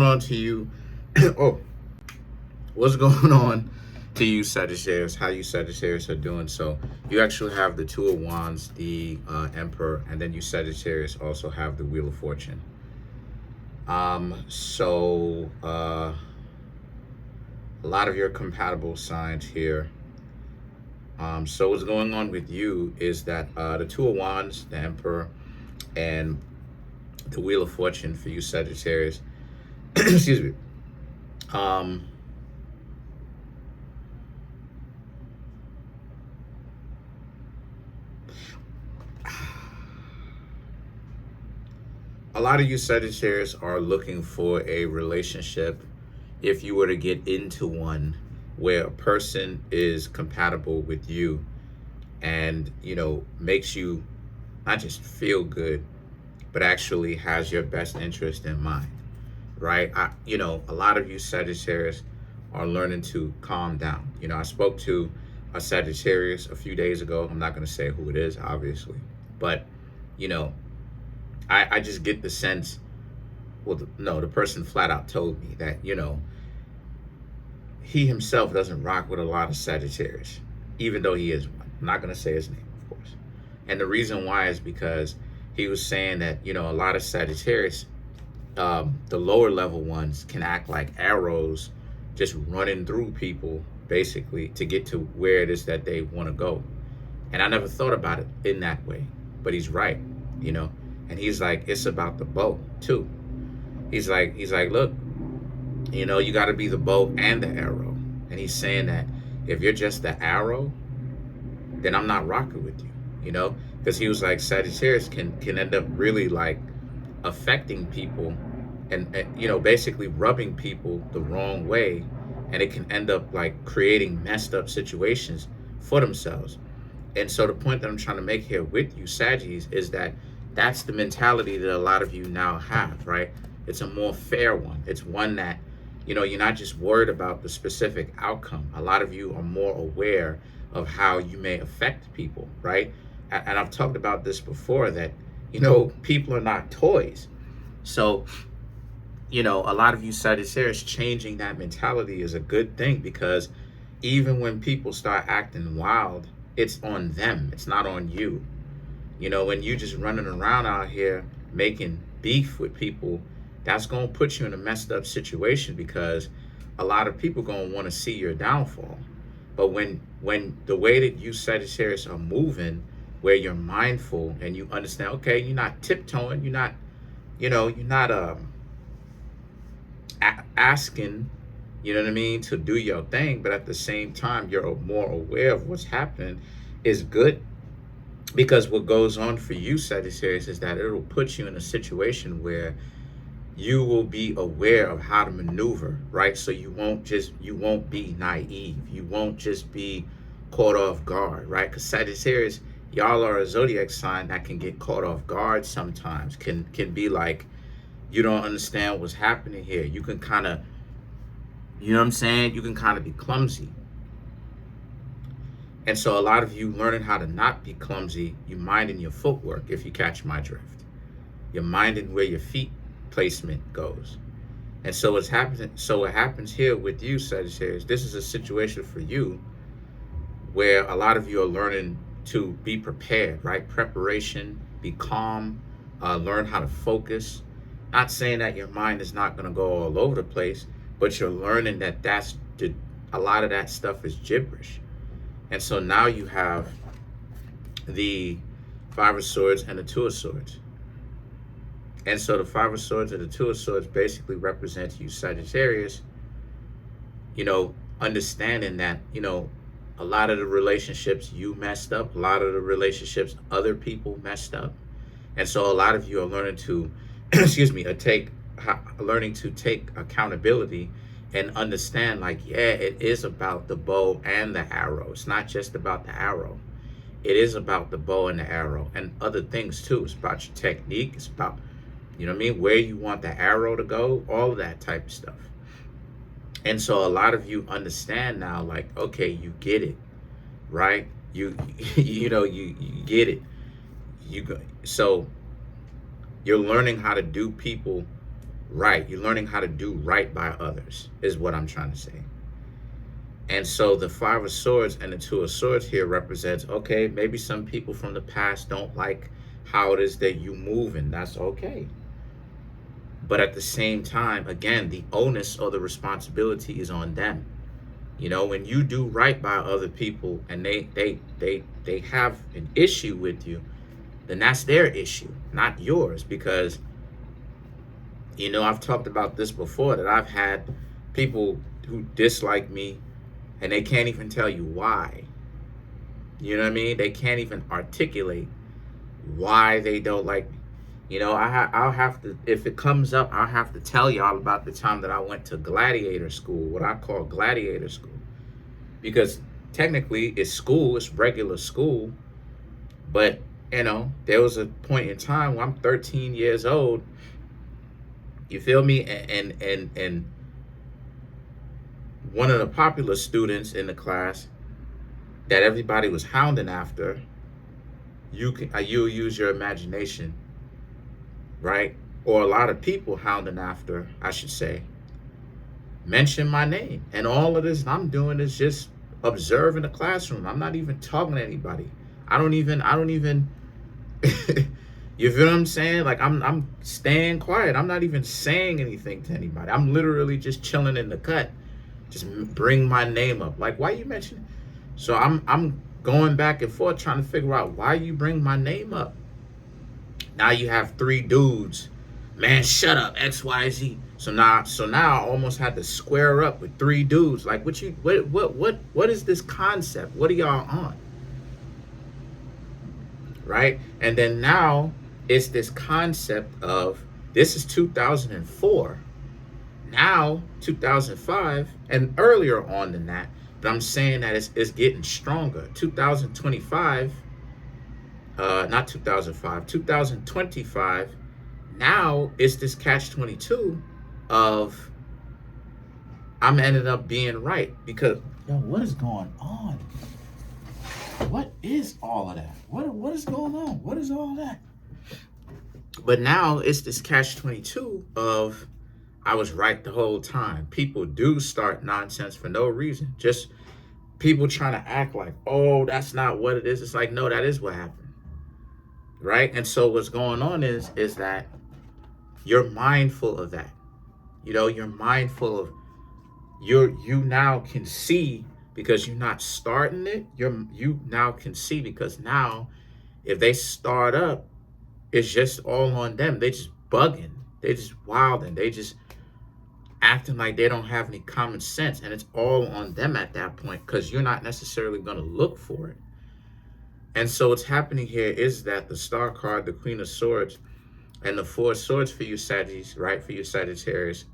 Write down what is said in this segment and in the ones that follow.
On to you. Oh, what's going on to you, Sagittarius? How you Sagittarius are doing? So you actually have the Two of Wands, the Emperor, and then you Sagittarius also have the Wheel of Fortune. A lot of your compatible signs here. So what's going on with you is that the Two of Wands, the Emperor, and the Wheel of Fortune for you, Sagittarius. Excuse me. Um, a lot of you Sagittarius are looking for a relationship, if you were to get into one, where a person is compatible with you and, makes you not just feel good, but actually has your best interest in mind, right? A lot of you Sagittarius are learning to calm down. I spoke to a Sagittarius a few days ago. I'm not going to say who it is, obviously, but, you know, I just get the sense, well, no, the person flat out told me that, he himself doesn't rock with a lot of Sagittarius, even though he is one. I'm not going to say his name, of course. And the reason why is because he was saying that, a lot of Sagittarius, the lower level ones, can act like arrows just running through people, basically, to get to where it is that they want to go. And I never thought about it in that way, but he's right, And he's like, it's about the bow too. He's like, look, you got to be the bow and the arrow. And he's saying that if you're just the arrow, then I'm not rocking with you, because he was like, Sagittarius can end up really like affecting people and basically rubbing people the wrong way. And it can end up like creating messed up situations for themselves. And so the point that I'm trying to make here with you, Saggies, is that that's the mentality that a lot of you now have, right? It's a more fair one. It's one that, you're not just worried about the specific outcome. A lot of you are more aware of how you may affect people, right? And I've talked about this before that, people are not toys. So, a lot of you Sagittarius changing that mentality is a good thing, because even when people start acting wild, it's on them. It's not on you. When you just running around out here making beef with people, that's going to put you in a messed up situation, because a lot of people going to want to see your downfall. But when the way that you Sagittarius are moving, where you're mindful and you understand, okay, you're not tiptoeing, you're not asking, to do your thing, but at the same time, you're more aware of what's happening, is good. Because what goes on for you, Sagittarius, is that it'll put you in a situation where you will be aware of how to maneuver, right? So you won't be naive. You won't just be caught off guard, right? Because Sagittarius, y'all are a zodiac sign that can get caught off guard sometimes, can be like, you don't understand what's happening here. You can kind of, you can kind of be clumsy. And so a lot of you learning how to not be clumsy, you minding your footwork, if you catch my drift. You're minding where your feet placement goes. And so what happens here with you, Sagittarius, this is a situation for you where a lot of you are learning to be prepared, right? Preparation, be calm, learn how to focus. Not saying that your mind is not going to go all over the place, but you're learning that a lot of that stuff is gibberish. And so now you have the Five of Swords and the Two of Swords. And so the Five of Swords and the Two of Swords basically represent you, Sagittarius, understanding that, a lot of the relationships you messed up, a lot of the relationships other people messed up. And so a lot of you are learning to, learning to take accountability and understand, like, yeah, it is about the bow and the arrow. It's not just about the arrow. It is about the bow and the arrow and other things too. It's about your technique. It's about, where you want the arrow to go, all of that type of stuff. And so a lot of you understand now, like, okay, you get it, right? You get it. So you're learning how to do people right. You're learning how to do right by others, is what I'm trying to say. And so the Five of Swords and the Two of Swords here represents, okay, maybe some people from the past don't like how it is that you move, and that's okay. But at the same time, again, the onus or the responsibility is on them. You know, when you do right by other people and they have an issue with you, then that's their issue, not yours. Because, you know, I've talked about this before, that I've had people who dislike me and they can't even tell you why. You know what I mean? They can't even articulate why they don't like me. You know, I'll have to, if it comes up, I'll have to tell y'all about the time that I went to gladiator school, what I call gladiator school. Because technically it's school, it's regular school. But, you know, there was a point in time when I'm 13 years old, you feel me? And one of the popular students in the class that everybody was hounding after, you'll use your imagination, right? Or a lot of people hounding after, I should say, mention my name. And all of this I'm doing is just observing the classroom. I'm not even talking to anybody. I don't even you feel what I'm saying? Like I'm staying quiet. I'm not even saying anything to anybody. I'm literally just chilling in the cut. Just bring my name up. Like, why you mentioning? So I'm going back and forth trying to figure out why you bring my name up. Now you have three dudes. Man, shut up, XYZ. So now I almost had to square up with three dudes. Like, what is this concept? What are y'all on? Right? And then now it's this concept of, this is 2004. Now 2005 and earlier on than that, but I'm saying that it's getting stronger. 2025, not 2005, 2025. Now it's this catch-22 of I'm ended up being right. Because, yo, what is going on? What is all of that? What is going on? What is all that? But now it's this catch-22 of I was right the whole time. People do start nonsense for no reason. Just people trying to act like, oh, that's not what it is. It's like, no, that is what happened. Right? And so what's going on is that you're mindful of that. You know, you're mindful of you now can see, because you're not starting it. You now can see, because now if they start up, it's just all on them. They just bugging. They just wilding. They just acting like they don't have any common sense. And it's all on them at that point, because you're not necessarily going to look for it. And so what's happening here is that the Star card, the Queen of Swords, and the Four of Swords for you Sagittarius, right? For you Sagittarius,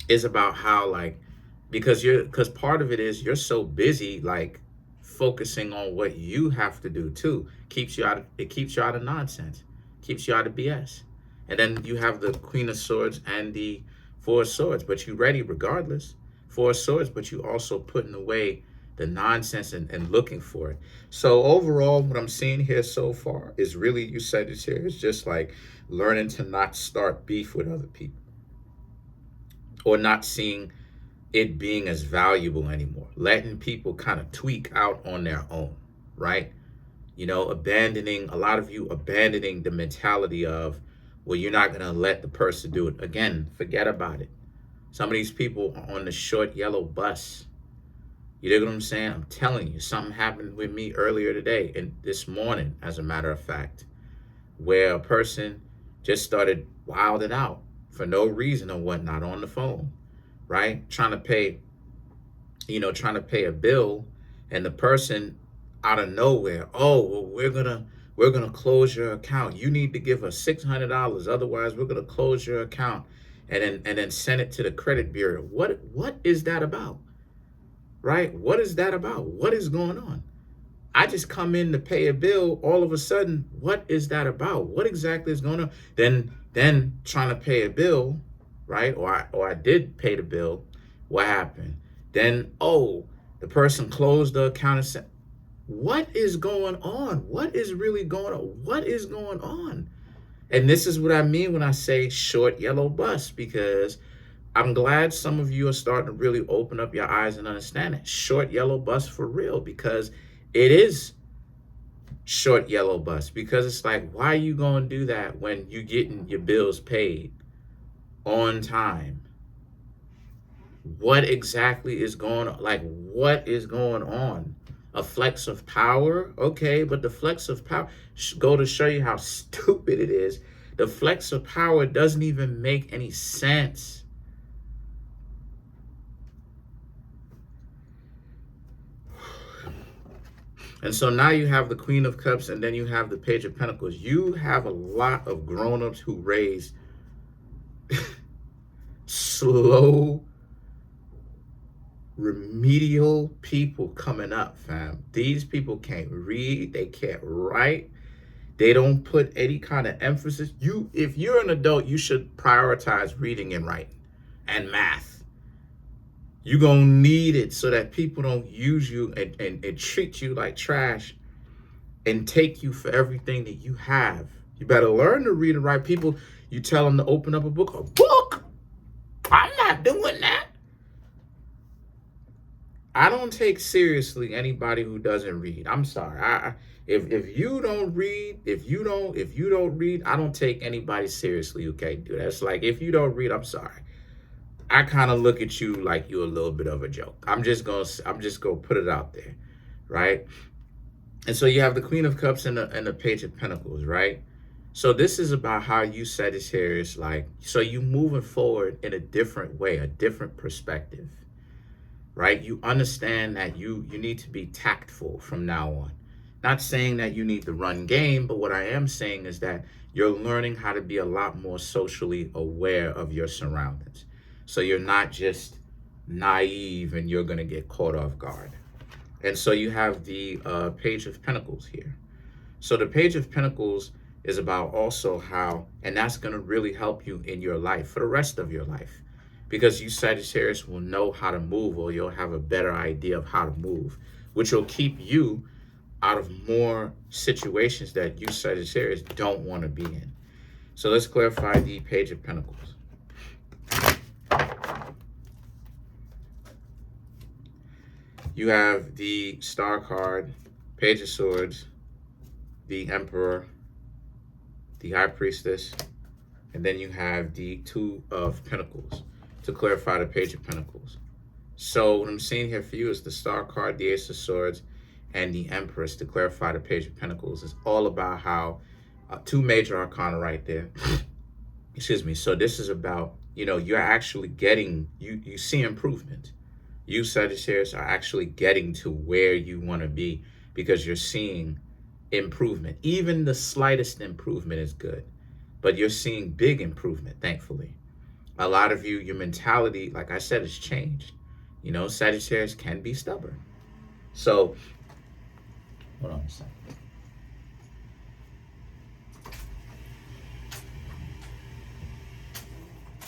is about how, like, because part of it is you're so busy, like, focusing on what you have to do too. It keeps you out of nonsense, keeps you out of BS. And then you have the Queen of Swords and the Four of Swords, but you ready regardless. Four of Swords, but you also putting away the nonsense and looking for it. So overall, what I'm seeing here so far is really, you Sagittarius, just like learning to not start beef with other people, or not seeing it being as valuable anymore. Letting people kind of tweak out on their own, right? You know, a lot of you abandoning the mentality of, well, you're not going to let the person do it. Again, forget about it. Some of these people are on the short yellow bus. You know what I'm saying? I'm telling you, something happened with me earlier today, and this morning, as a matter of fact, where a person just started wilding out for no reason or whatnot on the phone, right? Trying to pay a bill, and the person out of nowhere, oh, well, we're gonna close your account. You need to give us $600, otherwise we're gonna close your account, and then send it to the credit bureau. What is that about? Right? What is that about? What is going on? I just come in to pay a bill. All of a sudden, what is that about? What exactly is going on? Then trying to pay a bill, right? Or I did pay the bill. What happened? Then, oh, the person closed the account and said, what is going on? What is really going on? What is going on? And this is what I mean when I say short yellow bus, because I'm glad some of you are starting to really open up your eyes and understand it. Short yellow bus for real, because it is short yellow bus. Because it's like, why are you going to do that when you getting your bills paid on time? What exactly is going on? Like, what is going on? A flex of power? Okay, but the flex of power, go to show you how stupid it is. The flex of power doesn't even make any sense. And so now you have the Queen of Cups, and then you have the Page of Pentacles. You have a lot of grown-ups who raise slow, remedial people coming up, fam. These people can't read, they can't write, they don't put any kind of emphasis. If you're an adult, you should prioritize reading and writing and math. You're gonna need it so that people don't use you and treat you like trash and take you for everything that you have. You better learn to read and write. People, you tell them to open up a book. A book? I'm not doing that. I don't take seriously anybody who doesn't read. I'm sorry. If you don't read, if you don't read, I don't take anybody seriously. Okay, dude. That's like, if you don't read, I'm sorry. I kind of look at you like you're a little bit of a joke. I'm just gonna put it out there, right? And so you have the Queen of Cups and the Page of Pentacles, right? So this is about how you, Sagittarius, like, so you moving forward in a different way, a different perspective, right? You understand that you need to be tactful from now on. Not saying that you need to run game, but what I am saying is that you're learning how to be a lot more socially aware of your surroundings. So you're not just naive and you're going to get caught off guard. And so you have the Page of Pentacles here. So the Page of Pentacles is about also how, and that's going to really help you in your life for the rest of your life, because you, Sagittarius, will know how to move, or you'll have a better idea of how to move, which will keep you out of more situations that you, Sagittarius, don't want to be in. So let's clarify the Page of Pentacles. You have the Star card, Page of Swords, the Emperor, the High Priestess, and then you have the Two of Pentacles to clarify the Page of Pentacles. So what I'm seeing here for you is the Star card, the Ace of Swords, and the Empress to clarify the Page of Pentacles. It's all about how two major arcana right there. Excuse me. So this is about, you're actually getting, you see improvement. You, Sagittarius, are actually getting to where you want to be because you're seeing improvement. Even the slightest improvement is good, but you're seeing big improvement, thankfully. A lot of you, your mentality, like I said, has changed. Sagittarius can be stubborn. So, hold on a second.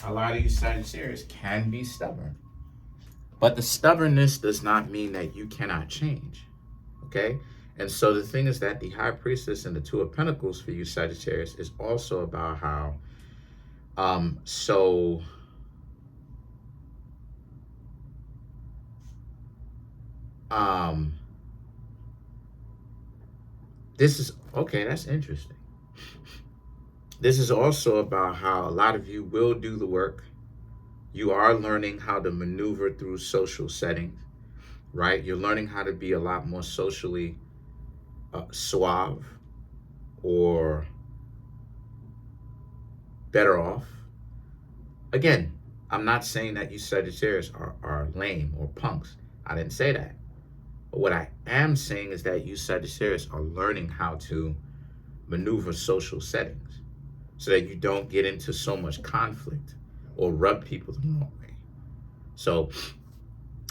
A lot of you, Sagittarius, can be stubborn. But the stubbornness does not mean that you cannot change, okay? And so the thing is that the High Priestess and the Two of Pentacles for you, Sagittarius, is also about how, this is, okay, that's interesting. This is also about how a lot of you will do the work. You are learning how to maneuver through social settings, right? You're learning how to be a lot more socially suave or better off. Again, I'm not saying that you, Sagittarius, are lame or punks. I didn't say that. But what I am saying is that you, Sagittarius, are learning how to maneuver social settings so that you don't get into so much conflict or rub people the wrong way. So,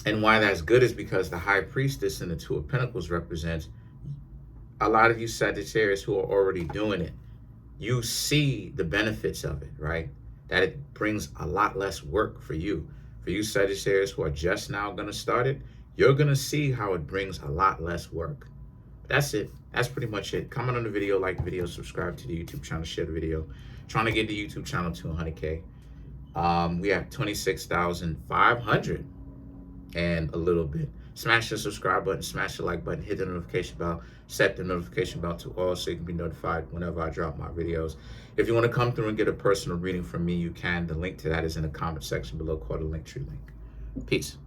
and why that's good is because the High Priestess and the Two of Pentacles represents a lot of you, Sagittarius, who are already doing it. You see the benefits of it, right? That it brings a lot less work for you. For you, Sagittarius, who are just now going to start it, you're going to see how it brings a lot less work, That's it. That's pretty much it. Comment on the video, like the video, subscribe to the YouTube channel, share the video. Trying to get the YouTube channel to 100K. We have 26,500 and a little bit. Smash the subscribe button, smash the like button, hit the notification bell, set the notification bell to all so you can be notified whenever I drop my videos. If you want to come through and get a personal reading from me, you can. The link to that is in the comment section below, called the Linktree link. Peace.